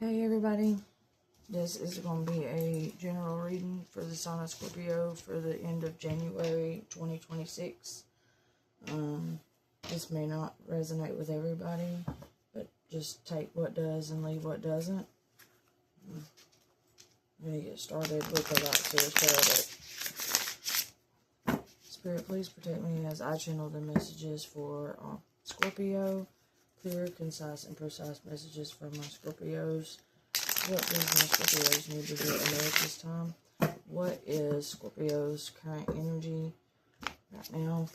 Hey everybody, this is going to be a general reading for the sign of Scorpio for the end of January 2026. This may not resonate with everybody, but just take what does and leave what doesn't. I'm going to get started with the Light Source Tarot. Spirit, please protect me as I channel the messages for Scorpio. Clear, concise, and precise messages for my Scorpios. What does my Scorpios need to do at this time? What is Scorpio's current energy right now?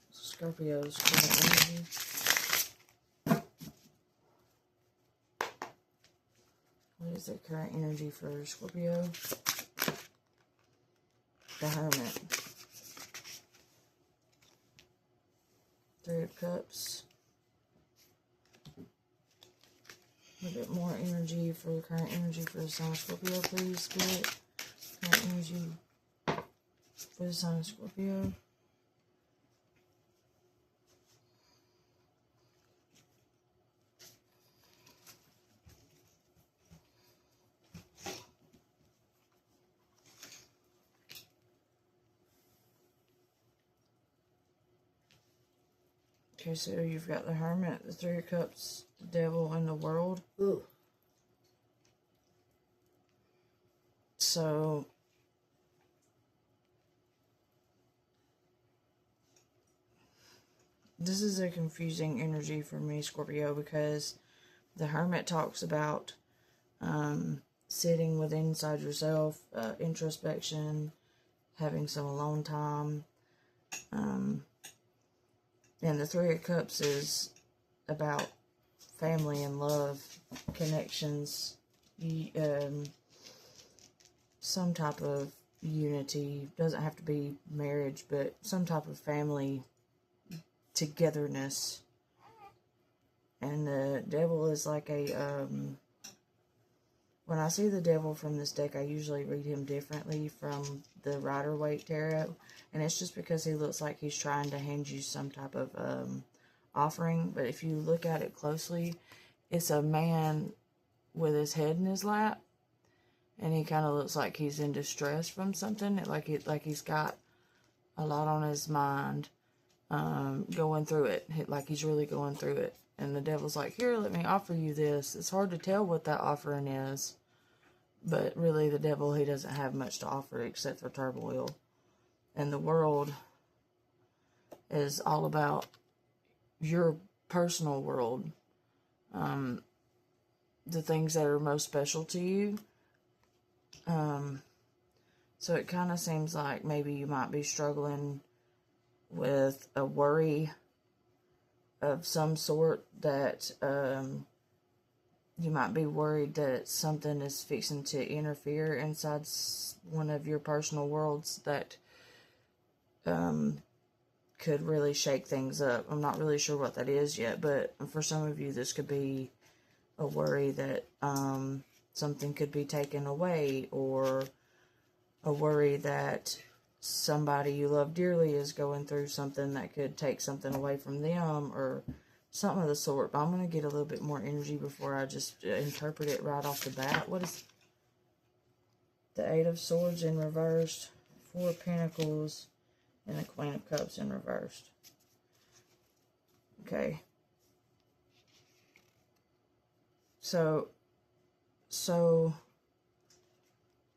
Scorpio's current energy. What is the current energy for Scorpio? The Hermit. Three of Cups. A bit more energy for the current energy for the sign of Scorpio, please, Spirit. Current energy for the sign of Scorpio. Okay, so you've got the Hermit, the Three of Cups, the Devil, and the World. Ooh. So, this is a confusing energy for me, Scorpio, because the Hermit talks about sitting within inside yourself, introspection, having some alone time. And the Three of Cups is about family and love, connections, some type of unity. Doesn't have to be marriage, but some type of family togetherness. And the Devil is like a, when I see the Devil from this deck, I usually read him differently from the Rider-Waite Tarot. And it's just because he looks like he's trying to hand you some type of offering. But if you look at it closely, it's a man with his head in his lap. And he kind of looks like he's in distress from something. Like he's got a lot on his mind, going through it. Like he's really going through it. And the Devil's like, here, let me offer you this. It's hard to tell what that offering is. But really, the Devil, he doesn't have much to offer except for turmoil. And the World is all about your personal world. The things that are most special to you. So it kind of seems like maybe you might be struggling with a worry of some sort that you might be worried that something is fixing to interfere inside one of your personal worlds that could really shake things up. I'm not really sure what that is yet, but for some of you, this could be a worry that something could be taken away, or a worry that somebody you love dearly is going through something that could take something away from them, or something of the sort. But I'm going to get a little bit more energy before I just interpret it right off the bat. What is the Eight of Swords in reversed, Four of Pentacles, and the Queen of Cups in reversed? Okay. So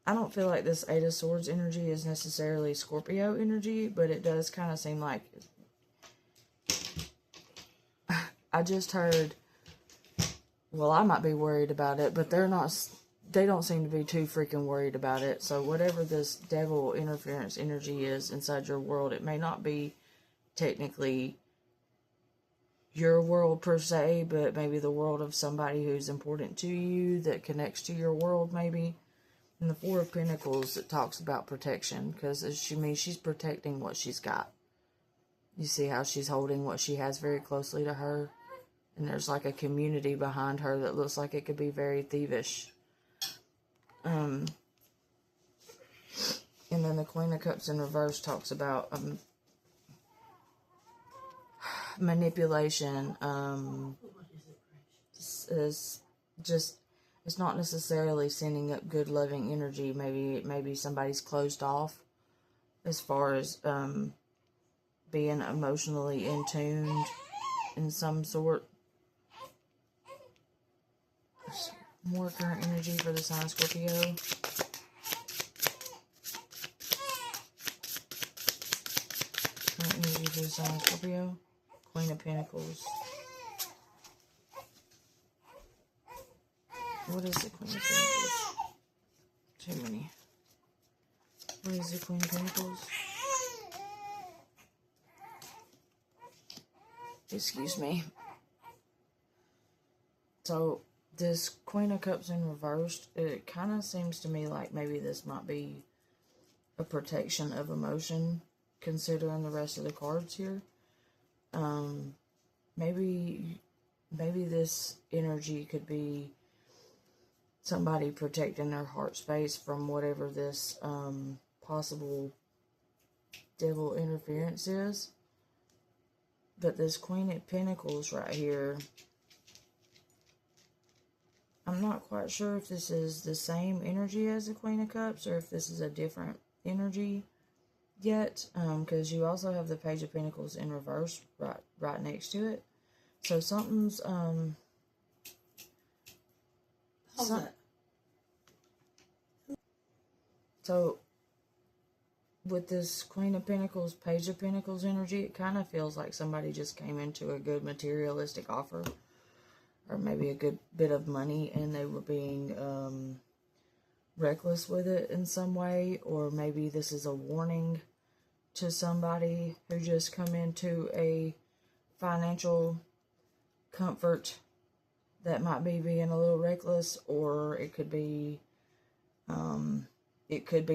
I don't feel like this Eight of Swords energy is necessarily Scorpio energy, but it does kind of seem like, I just heard, well, I might be worried about it, but they don't seem to be too freaking worried about it. So whatever this Devil interference energy is inside your world, it may not be technically your world per se, but maybe the world of somebody who's important to you that connects to your world maybe. And the Four of Pentacles, it talks about protection, because she's protecting what she's got. You see how she's holding what she has very closely to her, and there's like a community behind her that looks like it could be very thievish. And then the Queen of Cups in reverse talks about manipulation, is just It's not necessarily sending up good, loving energy. Maybe somebody's closed off as far as being emotionally in tune in some sort. More current energy for the sign Scorpio. Current energy for the sign Scorpio. Queen of Pentacles. What is the Queen of Pentacles? Too many. What is the Queen of Pentacles? Excuse me. So, this Queen of Cups in reversed, it kind of seems to me like maybe this might be a protection of emotion, considering the rest of the cards here. Maybe this energy could be somebody protecting their heart space from whatever this possible devil interference is. But this Queen of Pentacles right here, I'm not quite sure if this is the same energy as the Queen of Cups or if this is a different energy yet, because you also have the Page of Pentacles in reverse right next to it. So something's so with this Queen of Pentacles, Page of Pentacles energy, it kind of feels like somebody just came into a good materialistic offer, or maybe a good bit of money, and they were being reckless with it in some way, or maybe this is a warning to somebody who just come into a financial comfort that might be being a little reckless, or it could be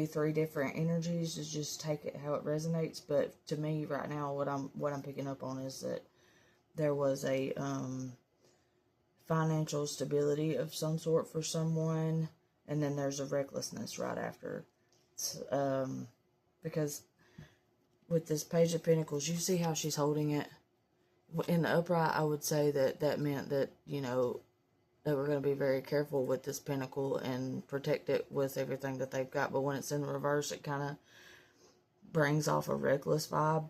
three different energies. Just take it how it resonates. But to me right now, what I'm picking up on is that there was a financial stability of some sort for someone, and then there's a recklessness right after. Because with this Page of Pentacles, you see how she's holding it in the upright. I would say that meant that, you know, that we're going to be very careful with this pentacle and protect it with everything that they've got. But when it's in reverse, it kind of brings off a reckless vibe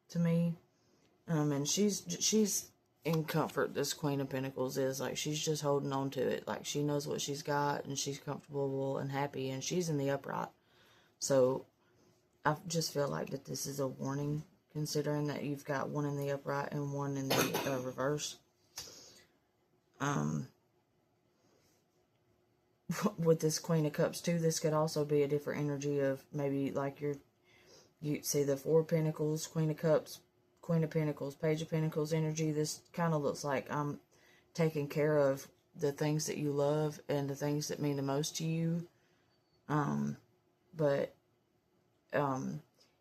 to me. And she's in comfort. This Queen of Pentacles is like, she's just holding on to it. Like, she knows what she's got, and she's comfortable and happy, and she's in the upright. So I just feel like that this is a warning, considering that you've got one in the upright and one in the reverse. With this Queen of Cups too, this could also be a different energy of maybe like you see the Four of Pentacles, Queen of Cups, Queen of Pentacles, Page of Pentacles energy. This kind of looks like I'm taking care of the things that you love and the things that mean the most to you.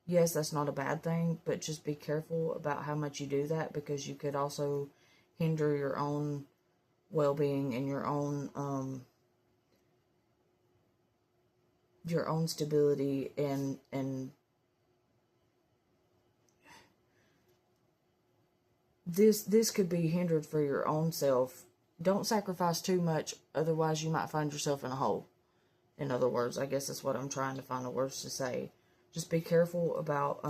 Yes, that's not a bad thing, but just be careful about how much you do that, because you could also hinder your own well-being and your own stability, and this could be hindered for your own self. Don't sacrifice too much, otherwise you might find yourself in a hole. In other words, I guess that's what I'm trying to find the words to say. Just be careful about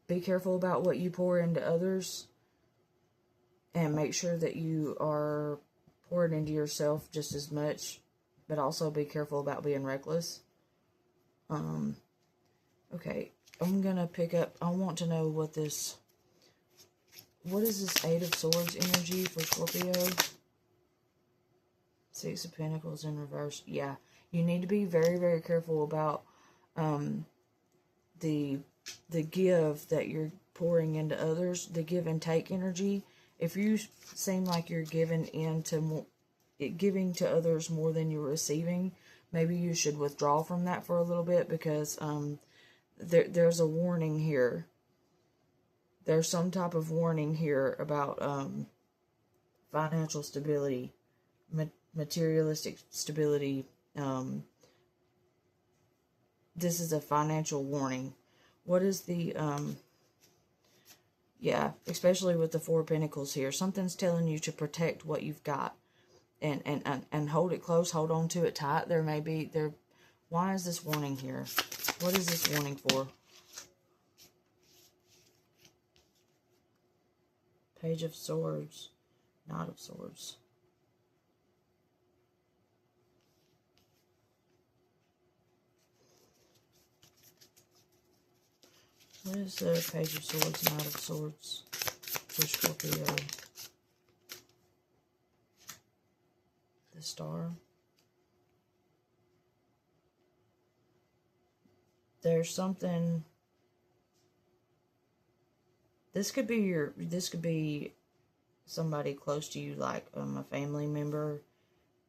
what you pour into others, and make sure that you are pouring into yourself just as much, but also be careful about being reckless. Okay, I'm gonna pick up, I want to know what is this Eight of Swords energy for Scorpio? Six of Pentacles in reverse. Yeah, you need to be very, very careful about the give that you're pouring into others, the give and take energy. If you seem like you're giving to others more than you're receiving, maybe you should withdraw from that for a little bit, because there's a warning here. There's some type of warning here about financial stability, materialistic stability. This is a financial warning. What is the yeah, especially with the Four of Pentacles here. Something's telling you to protect what you've got. and hold it close, hold on to it tight. There may be, why is this warning here? What is this warning for? Page of Swords, Knight of Swords. What is the Page of Swords, Knight of Swords for Scorpio? The Star. There's something. This could be somebody close to you, like a family member.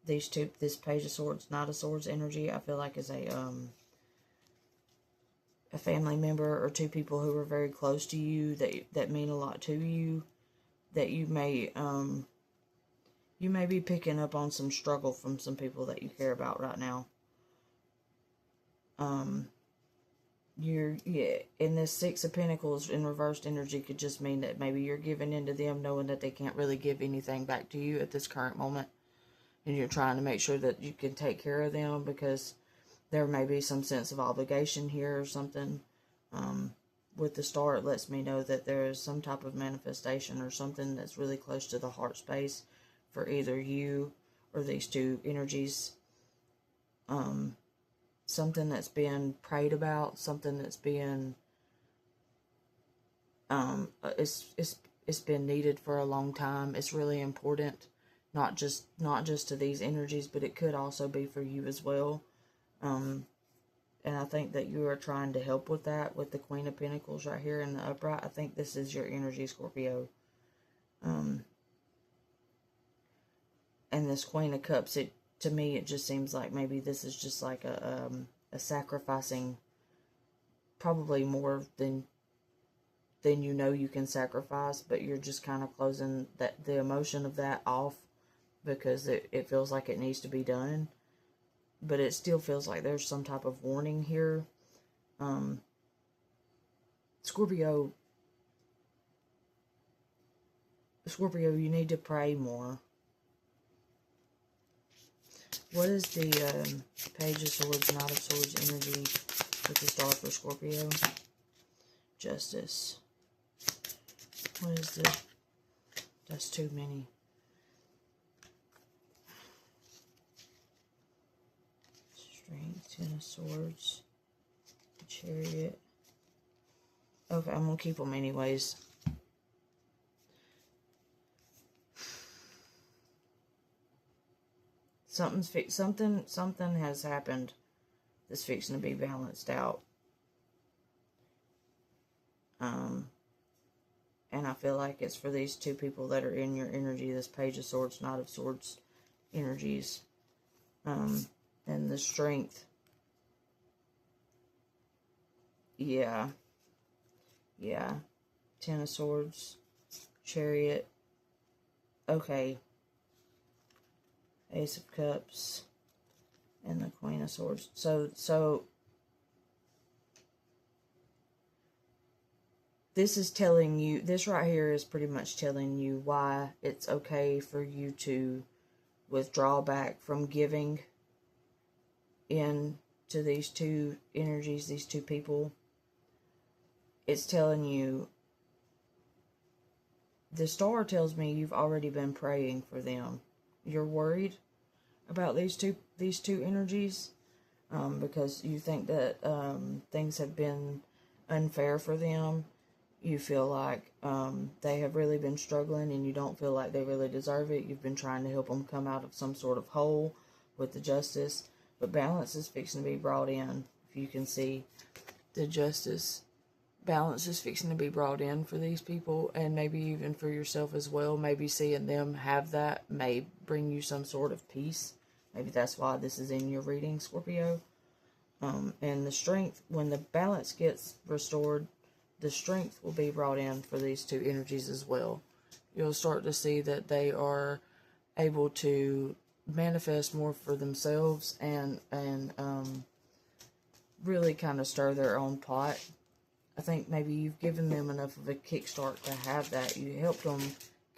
This Page of Swords, Knight of Swords energy, I feel like is a family member or two people who are very close to you that mean a lot to you, that you may be picking up on some struggle from some people that you care about right now. In this Six of Pentacles in reversed energy could just mean that maybe you're giving in to them knowing that they can't really give anything back to you at this current moment, and you're trying to make sure that you can take care of them because there may be some sense of obligation here or something. With the Star, it lets me know that there is some type of manifestation or something that's really close to the heart space for either you or these two energies. Something that's being prayed about, something that's being it's been needed for a long time. It's really important, not just to these energies, but it could also be for you as well. And I think that you are trying to help with that, with the Queen of Pentacles right here in the upright. I think this is your energy, Scorpio. And this Queen of Cups, to me, it just seems like maybe this is just like a sacrificing, probably more than you know you can sacrifice, but you're just kind of closing the emotion of that off because it feels like it needs to be done. But it still feels like there's some type of warning here. Scorpio, you need to pray more. What is the Page of Swords, Knight of Swords energy with the Star for Scorpio? Justice. What is the... That's too many. Strength, Ten of Swords, Chariot. Okay, I'm going to keep them anyways. Something has happened that's fixing to be balanced out. And I feel like it's for these two people that are in your energy, this Page of Swords, Knight of Swords energies. And the Strength. Yeah. Ten of Swords, Chariot. Okay. Ace of Cups, and the Queen of Swords. So this is telling you, this right here is pretty much telling you why it's okay for you to withdraw back from giving in to these two energies, these two people. It's telling you, the Star tells me you've already been praying for them. You're worried about these two energies because you think that things have been unfair for them. You feel like they have really been struggling and you don't feel like they really deserve it. You've been trying to help them come out of some sort of hole with the Justice, but balance is fixing to be brought in. If you can see the Justice, balance is fixing to be brought in for these people, and maybe even for yourself as well. Maybe seeing them have that may bring you some sort of peace. Maybe that's why this is in your reading, Scorpio. And the Strength, when the balance gets restored, the Strength will be brought in for these two energies as well. You'll start to see that they are able to manifest more for themselves and really kind of stir their own pot. I think maybe you've given them enough of a kickstart to have that. You helped them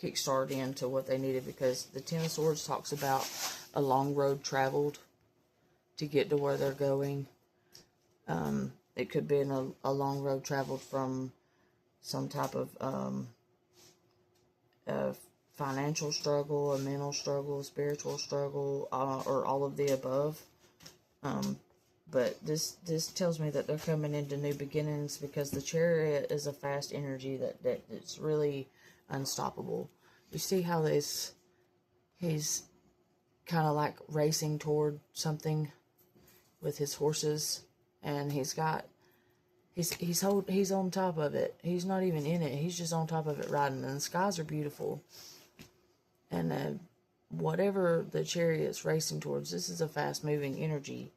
kickstart into what they needed, because the Ten of Swords talks about a long road traveled to get to where they're going. It could be a long road traveled from some type of financial struggle, a mental struggle, a spiritual struggle, or all of the above. But this tells me that they're coming into new beginnings, because the Chariot is a fast energy that's really unstoppable. You see how he's kind of like racing toward something with his horses, and he's on top of it. He's not even in it. He's just on top of it riding, and the skies are beautiful. And whatever the Chariot's racing towards, this is a fast-moving energy.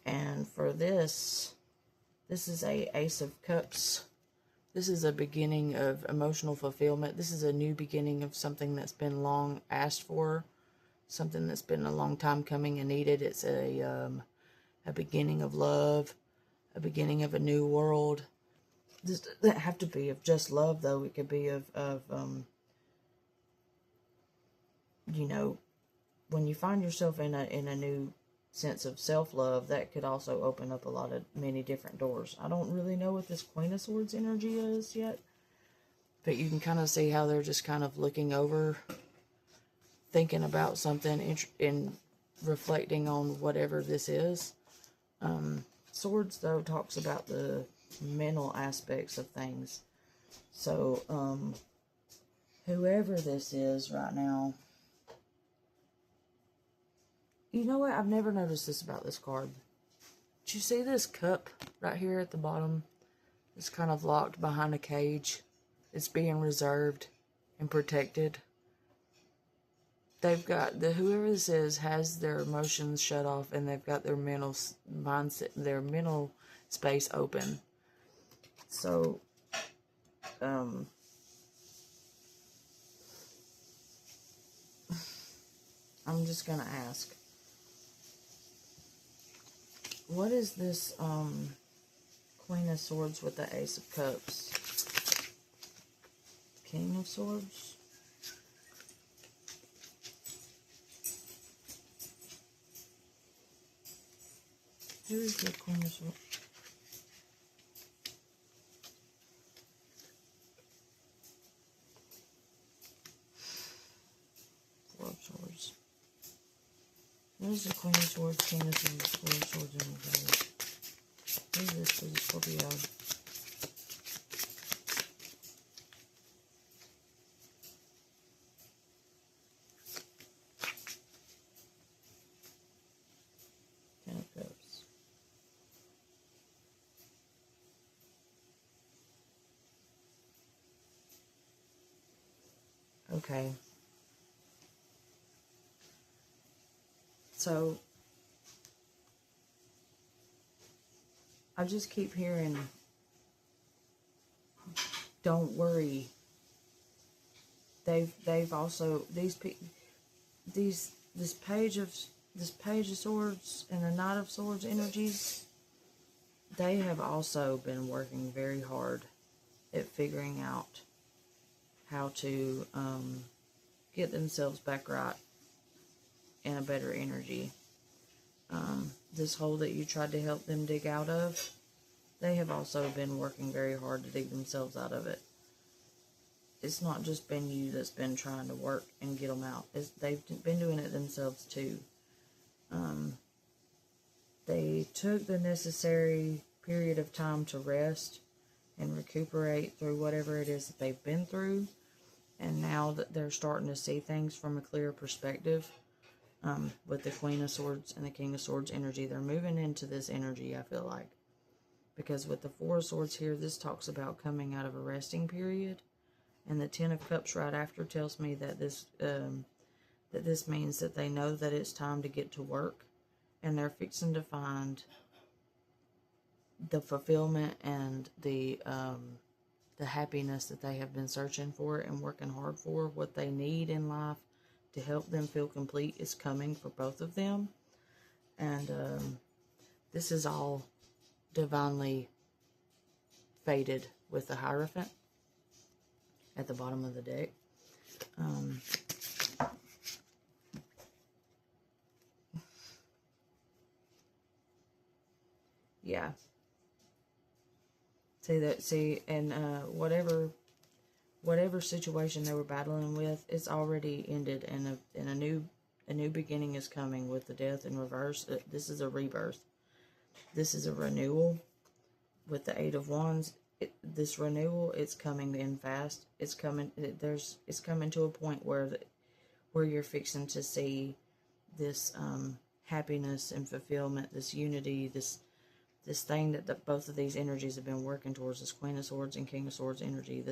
And for this is a Ace of Cups. This is a beginning of emotional fulfillment. This is a new beginning of something that's been long asked for, something that's been a long time coming and needed. It's a beginning of love, a beginning of a new world. This doesn't have to be of just love, though. It could be of you know, when you find yourself in a new sense of self-love, that could also open up many different doors. I don't really know what this Queen of Swords energy is yet, but you can kind of see how they're just kind of looking over, thinking about something, and reflecting on whatever this is. Swords, though, talks about the mental aspects of things. So, whoever this is right now, you know what? I've never noticed this about this card. Did you see this cup right here at the bottom? It's kind of locked behind a cage. It's being reserved and protected. They've got whoever this is has their emotions shut off, and they've got their mental mindset, their mental space open. So, I'm just gonna ask, what is this Queen of Swords with the Ace of Cups? King of Swords? Who is the Queen of Swords? Four of Swords. What is the Queen of Swords, King of Swords, Four of Swords, and Reverse? What is this for the Scorpio? Ten of Cups. Okay. So, I just keep hearing, don't worry. They've also, this page of Swords and the Knight of Swords energies, they have also been working very hard at figuring out how to get themselves back right in a better energy. This hole that you tried to help them dig out of, they have also been working very hard to dig themselves out of it. It's not just been you that's been trying to work and get them out. They've been doing it themselves too. They took the necessary period of time to rest and recuperate through whatever it is that they've been through. And now that they're starting to see things from a clearer perspective, with the Queen of Swords and the King of Swords energy, they're moving into this energy, I feel like. Because with the Four of Swords here, this talks about coming out of a resting period. And the Ten of Cups right after tells me that this means that they know that it's time to get to work. And they're fixing to find the fulfillment and the happiness that they have been searching for and working hard for. What they need in life to help them feel complete is coming for both of them. And this is all divinely fated with the Hierophant at the bottom of the deck. Yeah. And whatever situation they were battling with, it's already ended, and a new beginning is coming with the death in reverse. This is a rebirth. This is a renewal with the Eight of Wands. This renewal, it's coming in fast. It's coming. It's coming to a point where you're fixing to see this happiness and fulfillment, this unity, this thing that both of these energies have been working towards. This Queen of Swords and King of Swords energy.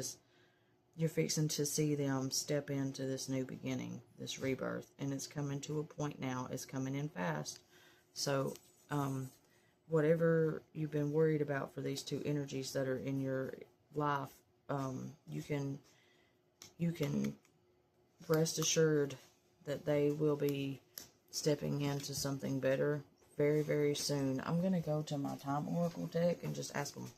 You're fixing to see them step into this new beginning, this rebirth, and it's coming to a point now. It's coming in fast. So, whatever you've been worried about for these two energies that are in your life, you can rest assured that they will be stepping into something better very, very soon. I'm going to go to my Time Oracle deck and just ask them,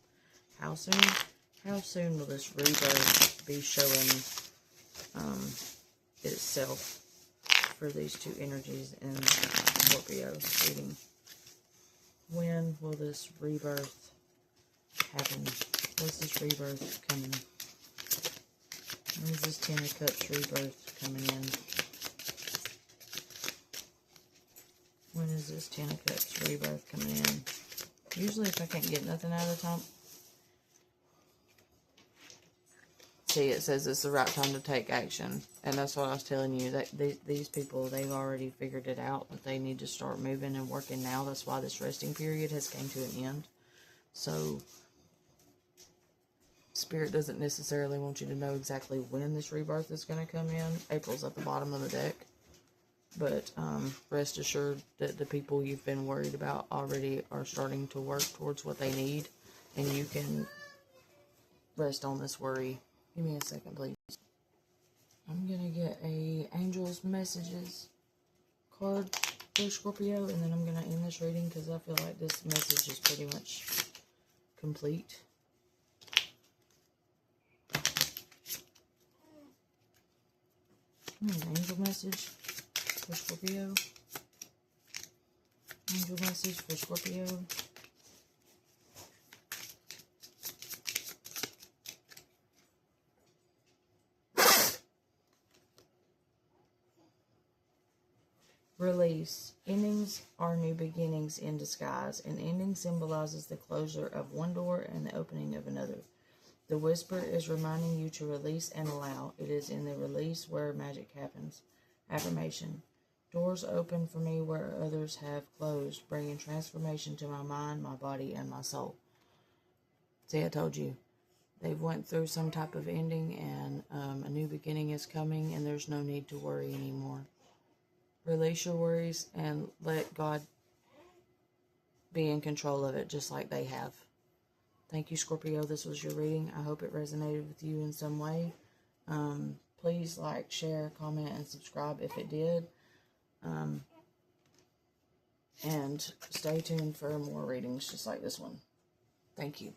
how soon will this rebirth be showing itself for these two energies in Scorpio reading? When will this rebirth happen? What's this rebirth coming? When is this Ten of Cups rebirth coming in? When is this Ten of Cups rebirth coming in? Usually if I can't get nothing out of the time... See, it says it's the right time to take action. And that's what I was telling you. That these people, they've already figured it out. That they need to start moving and working now. That's why this resting period has came to an end. So, Spirit doesn't necessarily want you to know exactly when this rebirth is going to come in. April's at the bottom of the deck. But rest assured that the people you've been worried about already are starting to work towards what they need. And you can rest on this worry. Give me a second, please. I'm going to get a Angel's Messages card for Scorpio. And then I'm going to end this reading because I feel like this message is pretty much complete. Angel message for Scorpio. Angel message for Scorpio. Release. Endings are new beginnings in disguise. An ending symbolizes the closure of one door and the opening of another. The whisper is reminding you to release and allow. It is in the release where magic happens. Affirmation. Doors open for me where others have closed, bringing transformation to my mind, my body, and my soul. See, I told you. They've went through some type of ending, and a new beginning is coming, and there's no need to worry anymore. Release your worries and let God be in control of it, just like they have. Thank you, Scorpio. This was your reading. I hope it resonated with you in some way. Please like, share, comment, and subscribe if it did. And stay tuned for more readings just like this one. Thank you.